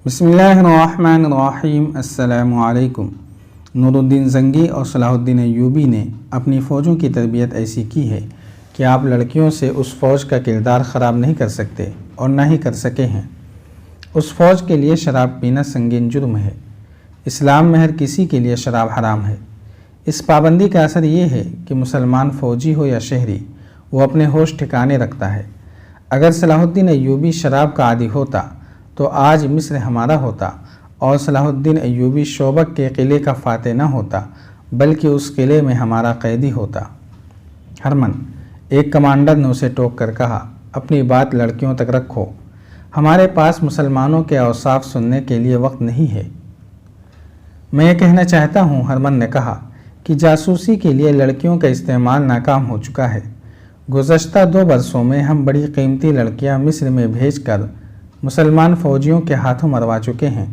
بسم اللہ الرحمن الرحیم۔ السلام علیکم۔ نور الدین زنگی اور صلاح الدین ایوبی نے اپنی فوجوں کی تربیت ایسی کی ہے کہ آپ لڑکیوں سے اس فوج کا کردار خراب نہیں کر سکتے اور نہ ہی کر سکے ہیں۔ اس فوج کے لیے شراب پینا سنگین جرم ہے۔ اسلام میں ہر کسی کے لیے شراب حرام ہے۔ اس پابندی کا اثر یہ ہے کہ مسلمان فوجی ہو یا شہری، وہ اپنے ہوش ٹھکانے رکھتا ہے۔ اگر صلاح الدین ایوبی شراب کا عادی ہوتا تو آج مصر ہمارا ہوتا اور صلاح الدین ایوبی شوبک کے قلعے کا فاتح نہ ہوتا بلکہ اس قلعے میں ہمارا قیدی ہوتا۔ ہرمن، ایک کمانڈر نے اسے ٹوک کر کہا، اپنی بات لڑکیوں تک رکھو، ہمارے پاس مسلمانوں کے اوصاف سننے کے لیے وقت نہیں ہے۔ میں یہ کہنا چاہتا ہوں، ہرمن نے کہا، کہ جاسوسی کے لیے لڑکیوں کا استعمال ناکام ہو چکا ہے۔ گزشتہ 2 برسوں میں ہم بڑی قیمتی لڑکیاں مصر میں بھیج کر مسلمان فوجیوں کے ہاتھوں مروا چکے ہیں۔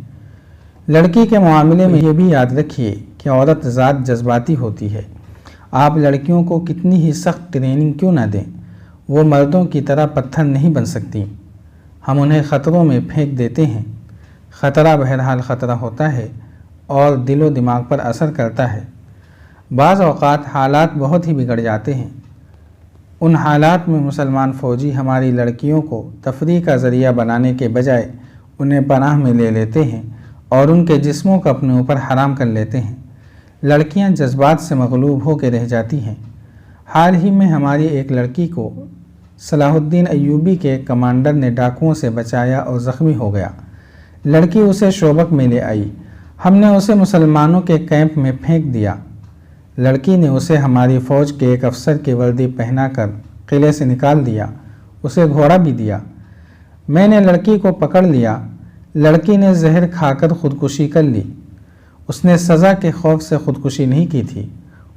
لڑکی کے معاملے میں یہ بھی یاد رکھیے کہ عورت ذات جذباتی ہوتی ہے۔ آپ لڑکیوں کو کتنی ہی سخت ٹریننگ کیوں نہ دیں، وہ مردوں کی طرح پتھر نہیں بن سکتی۔ ہم انہیں خطروں میں پھینک دیتے ہیں۔ خطرہ بہرحال خطرہ ہوتا ہے اور دل و دماغ پر اثر کرتا ہے۔ بعض اوقات حالات بہت ہی بگڑ جاتے ہیں۔ ان حالات میں مسلمان فوجی ہماری لڑکیوں کو تفریح کا ذریعہ بنانے کے بجائے انہیں پناہ میں لے لیتے ہیں اور ان کے جسموں کو اپنے اوپر حرام کر لیتے ہیں۔ لڑکیاں جذبات سے مغلوب ہو کے رہ جاتی ہیں۔ حال ہی میں ہماری ایک لڑکی کو صلاح الدین ایوبی کے کمانڈر نے ڈاکوؤں سے بچایا اور زخمی ہو گیا۔ لڑکی اسے شوبک میں لے آئی۔ ہم نے اسے مسلمانوں کے کیمپ میں پھینک دیا۔ لڑکی نے اسے ہماری فوج کے ایک افسر کی وردی پہنا کر قلعے سے نکال دیا، اسے گھوڑا بھی دیا۔ میں نے لڑکی کو پکڑ لیا۔ لڑکی نے زہر کھا کر خودکشی کر لی۔ اس نے سزا کے خوف سے خودکشی نہیں کی تھی۔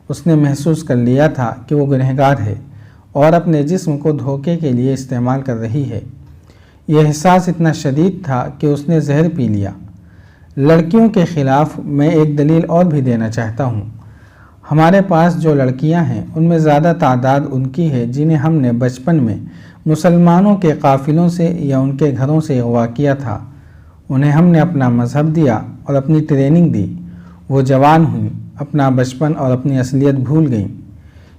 اس نے محسوس کر لیا تھا کہ وہ گنہگار ہے اور اپنے جسم کو دھوکے کے لیے استعمال کر رہی ہے۔ یہ احساس اتنا شدید تھا کہ اس نے زہر پی لیا۔ لڑکیوں کے خلاف میں ایک دلیل اور بھی دینا چاہتا ہوں۔ ہمارے پاس جو لڑکیاں ہیں ان میں زیادہ تعداد ان کی ہے جنہیں ہم نے بچپن میں مسلمانوں کے قافلوں سے یا ان کے گھروں سے اغوا کیا تھا۔ انہیں ہم نے اپنا مذہب دیا اور اپنی ٹریننگ دی۔ وہ جوان ہوئیں، اپنا بچپن اور اپنی اصلیت بھول گئیں۔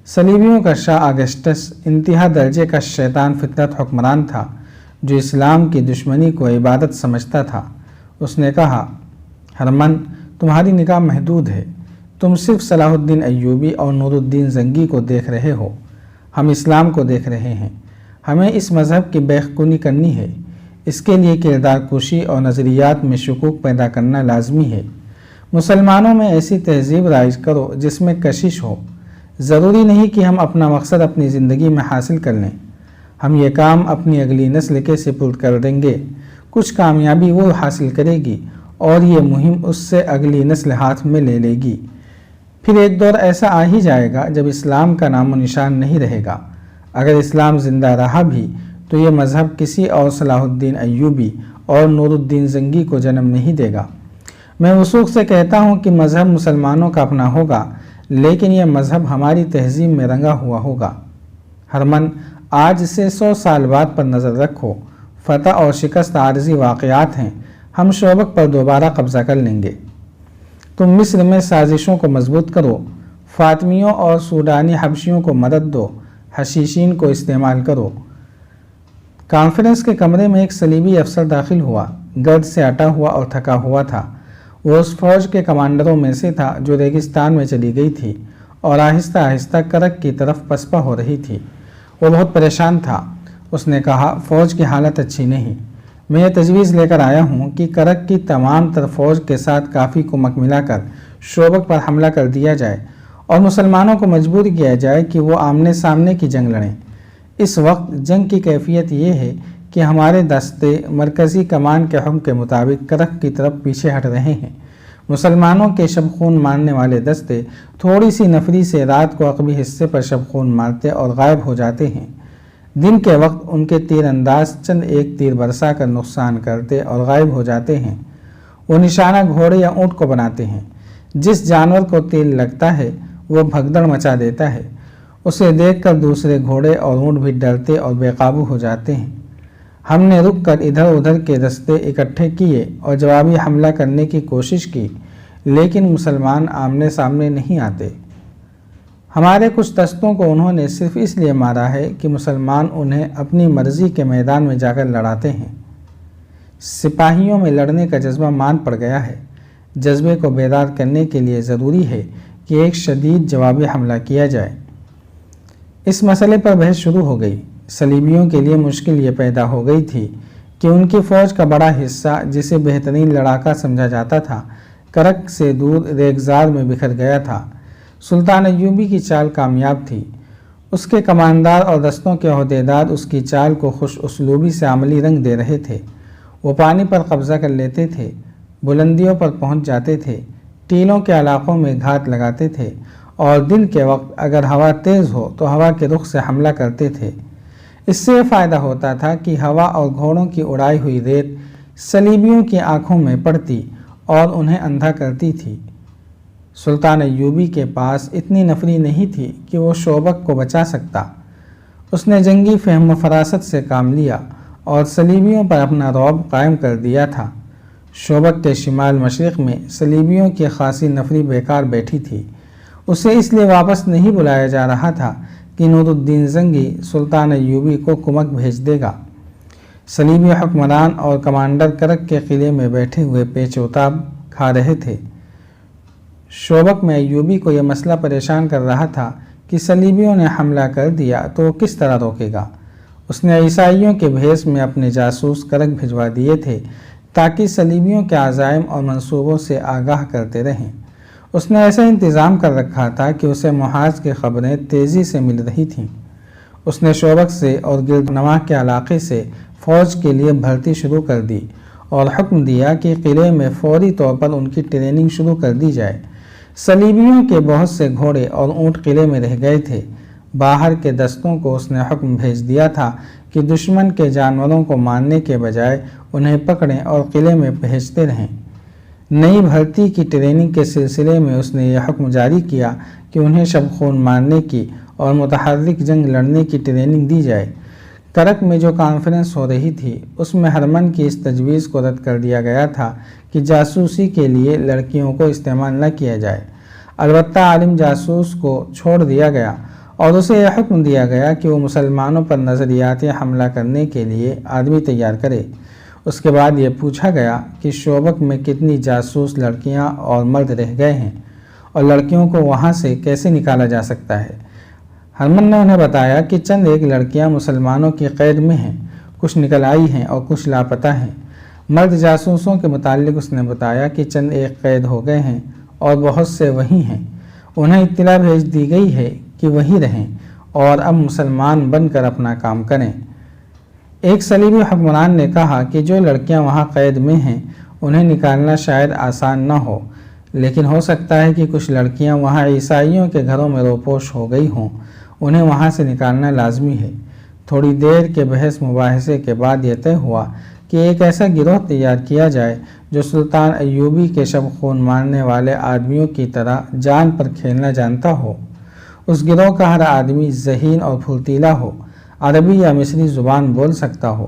صلیبیوں کا شاہ آگسٹس انتہا درجے کا شیطان فطرت حکمران تھا جو اسلام کی دشمنی کو عبادت سمجھتا تھا۔ اس نے کہا، ہرمن، تمہاری نگاہ محدود ہے، تم صرف صلاح الدین ایوبی اور نور الدین زنگی کو دیکھ رہے ہو۔ ہم اسلام کو دیکھ رہے ہیں۔ ہمیں اس مذہب کی بیخ کرنی ہے۔ اس کے لیے کردار کشی اور نظریات میں شکوک پیدا کرنا لازمی ہے۔ مسلمانوں میں ایسی تہذیب رائج کرو جس میں کشش ہو۔ ضروری نہیں کہ ہم اپنا مقصد اپنی زندگی میں حاصل کر لیں۔ ہم یہ کام اپنی اگلی نسل کے سپرد کر دیں گے۔ کچھ کامیابی وہ حاصل کرے گی اور یہ مہم اس سے اگلی نسل ہاتھ میں لے لے گی۔ پھر ایک دور ایسا آ ہی جائے گا جب اسلام کا نام و نشان نہیں رہے گا۔ اگر اسلام زندہ رہا بھی تو یہ مذہب کسی اور صلاح الدین ایوبی اور نور الدین زنگی کو جنم نہیں دے گا۔ میں وثوق سے کہتا ہوں کہ مذہب مسلمانوں کا اپنا ہوگا، لیکن یہ مذہب ہماری تہذیب میں رنگا ہوا ہوگا۔ ہرمن، آج سے 100 سال بعد پر نظر رکھو۔ فتح اور شکست عارضی واقعات ہیں۔ ہم شوبک پر دوبارہ قبضہ کر لیں گے۔ تم مصر میں سازشوں کو مضبوط کرو، فاطمیوں اور سوڈانی حبشیوں کو مدد دو، حشیشین کو استعمال کرو۔ کانفرنس کے کمرے میں ایک صلیبی افسر داخل ہوا، گرد سے اٹا ہوا اور تھکا ہوا تھا۔ وہ اس فوج کے کمانڈروں میں سے تھا جو ریگستان میں چلی گئی تھی اور آہستہ آہستہ کرک کی طرف پسپا ہو رہی تھی۔ وہ بہت پریشان تھا۔ اس نے کہا، فوج کی حالت اچھی نہیں۔ میں یہ تجویز لے کر آیا ہوں کہ کرک کی تمام تر فوج کے ساتھ کافی کمک ملا کر شوبک پر حملہ کر دیا جائے اور مسلمانوں کو مجبور کیا جائے کہ وہ آمنے سامنے کی جنگ لڑیں۔ اس وقت جنگ کی کیفیت یہ ہے کہ ہمارے دستے مرکزی کمان کے حکم کے مطابق کرک کی طرف پیچھے ہٹ رہے ہیں۔ مسلمانوں کے شب خون مارنے والے دستے تھوڑی سی نفری سے رات کو عقبی حصے پر شب خون مارتے اور غائب ہو جاتے ہیں۔ دن کے وقت ان کے تیر انداز چند ایک تیر برسا کر نقصان کرتے اور غائب ہو جاتے ہیں۔ وہ نشانہ گھوڑے یا اونٹ کو بناتے ہیں۔ جس جانور کو تیر لگتا ہے وہ بھگدڑ مچا دیتا ہے۔ اسے دیکھ کر دوسرے گھوڑے اور اونٹ بھی ڈرتے اور بے قابو ہو جاتے ہیں۔ ہم نے رک کر ادھر ادھر کے رستے اکٹھے کیے اور جوابی حملہ کرنے کی کوشش کی، لیکن مسلمان آمنے سامنے نہیں آتے۔ ہمارے کچھ دستوں کو انہوں نے صرف اس لیے مارا ہے کہ مسلمان انہیں اپنی مرضی کے میدان میں جا کر لڑاتے ہیں۔ سپاہیوں میں لڑنے کا جذبہ مان پڑ گیا ہے۔ جذبے کو بیدار کرنے کے لیے ضروری ہے کہ ایک شدید جوابی حملہ کیا جائے۔ اس مسئلے پر بحث شروع ہو گئی۔ صلیبیوں کے لیے مشکل یہ پیدا ہو گئی تھی کہ ان کی فوج کا بڑا حصہ، جسے بہترین لڑاکا سمجھا جاتا تھا، کرک سے دور ریگزار میں بکھر گیا تھا۔ سلطان ایوبی کی چال کامیاب تھی۔ اس کے کماندار اور دستوں کے عہدیدار اس کی چال کو خوش اسلوبی سے عملی رنگ دے رہے تھے۔ وہ پانی پر قبضہ کر لیتے تھے، بلندیوں پر پہنچ جاتے تھے، ٹیلوں کے علاقوں میں گھات لگاتے تھے، اور دن کے وقت اگر ہوا تیز ہو تو ہوا کے رخ سے حملہ کرتے تھے۔ اس سے یہ فائدہ ہوتا تھا کہ ہوا اور گھوڑوں کی اڑائی ہوئی ریت صلیبیوں کی آنکھوں میں پڑتی اور انہیں اندھا کرتی تھی۔ سلطان ایوبی کے پاس اتنی نفری نہیں تھی کہ وہ شوبک کو بچا سکتا۔ اس نے جنگی فہم و فراست سے کام لیا اور صلیبیوں پر اپنا رعب قائم کر دیا تھا۔ شوبک کے شمال مشرق میں صلیبیوں کی خاصی نفری بیکار بیٹھی تھی۔ اسے اس لیے واپس نہیں بلایا جا رہا تھا کہ نور الدین زنگی سلطان ایوبی کو کمک بھیج دے گا۔ صلیبی حکمران اور کمانڈر کرک کے قلعے میں بیٹھے ہوئے پیچ و تاب کھا رہے تھے۔ شوبک میں ایوبی کو یہ مسئلہ پریشان کر رہا تھا کہ صلیبیوں نے حملہ کر دیا تو وہ کس طرح روکے گا۔ اس نے عیسائیوں کے بھیس میں اپنے جاسوس کرک بھجوا دیے تھے تاکہ صلیبیوں کے عزائم اور منصوبوں سے آگاہ کرتے رہیں۔ اس نے ایسا انتظام کر رکھا تھا کہ اسے محاذ کی خبریں تیزی سے مل رہی تھیں۔ اس نے شوبک سے اور گرد نواح کے علاقے سے فوج کے لیے بھرتی شروع کر دی اور حکم دیا کہ قلعے میں فوری طور پر ان کی ٹریننگ شروع کر دی جائے۔ صلیبیوں کے بہت سے گھوڑے اور اونٹ قلعے میں رہ گئے تھے۔ باہر کے دستوں کو اس نے حکم بھیج دیا تھا کہ دشمن کے جانوروں کو مارنے کے بجائے انہیں پکڑیں اور قلعے میں بھیجتے رہیں۔ نئی بھرتی کی ٹریننگ کے سلسلے میں اس نے یہ حکم جاری کیا کہ انہیں شب خون مارنے کی اور متحرک جنگ لڑنے کی ٹریننگ دی جائے۔ کرک میں جو کانفرنس ہو رہی تھی اس میں ہرمن کی اس تجویز کو رد کر دیا گیا تھا کہ جاسوسی کے لیے لڑکیوں کو استعمال نہ کیا جائے۔ البتہ عالم جاسوس کو چھوڑ دیا گیا اور اسے یہ حکم دیا گیا کہ وہ مسلمانوں پر نظریاتی حملہ کرنے کے لیے آدمی تیار کرے۔ اس کے بعد یہ پوچھا گیا کہ شوبک میں کتنی جاسوس لڑکیاں اور مرد رہ گئے ہیں اور لڑکیوں کو وہاں سے کیسے نکالا جا سکتا ہے۔ ہرمن نے انہیں بتایا کہ چند ایک لڑکیاں مسلمانوں کی قید میں ہیں، کچھ نکل آئی ہیں اور کچھ لاپتہ ہیں۔ مرد جاسوسوں کے متعلق اس نے بتایا کہ چند ایک قید ہو گئے ہیں اور بہت سے وہی ہیں۔ انہیں اطلاع بھیج دی گئی ہے کہ وہی رہیں اور اب مسلمان بن کر اپنا کام کریں۔ ایک صلیبی حکمران نے کہا کہ جو لڑکیاں وہاں قید میں ہیں انہیں نکالنا شاید آسان نہ ہو، لیکن ہو سکتا ہے کہ کچھ لڑکیاں وہاں عیسائیوں کے گھروں میں روپوش ہو گئی ہوں، انہیں وہاں سے نکالنا لازمی ہے۔ تھوڑی دیر کے بحث مباحثے کے بعد یہ طے ہوا کہ ایک ایسا گروہ تیار کیا جائے جو سلطان ایوبی کے شب خون مارنے والے آدمیوں کی طرح جان پر کھیلنا جانتا ہو۔ اس گروہ کا ہر آدمی ذہین اور پھرتیلا ہو، عربی یا مصری زبان بول سکتا ہو۔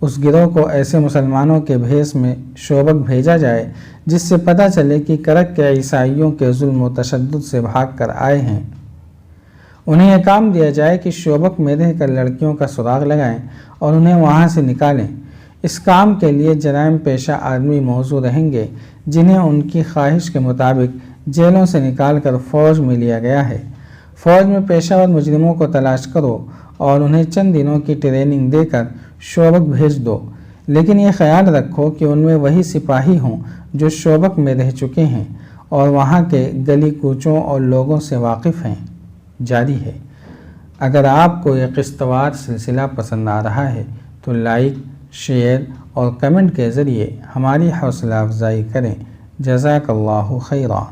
اس گروہ کو ایسے مسلمانوں کے بھیس میں شوبک بھیجا جائے جس سے پتہ چلے کہ کرک کے عیسائیوں کے ظلم و تشدد سے بھاگ کر آئے ہیں۔ انہیں یہ کام دیا جائے کہ شوبک میں رہ کر لڑکیوں کا سراغ لگائیں اور انہیں وہاں سے نکالیں۔ اس کام کے لیے جرائم پیشہ آدمی موزوں رہیں گے جنہیں ان کی خواہش کے مطابق جیلوں سے نکال کر فوج میں لیا گیا ہے۔ فوج میں پیشہ ور مجرموں کو تلاش کرو اور انہیں چند دنوں کی ٹریننگ دے کر شوبک بھیج دو، لیکن یہ خیال رکھو کہ ان میں وہی سپاہی ہوں جو شوبک میں رہ چکے ہیں اور وہاں کے گلی کوچوں اور لوگوں سے واقف ہیں۔ جاری ہے۔ اگر آپ کو یہ قسط وار سلسلہ پسند آ رہا ہے تو لائک، شیئر اور کمنٹ کے ذریعے ہماری حوصلہ افزائی کریں۔ جزاک اللہ خیرا۔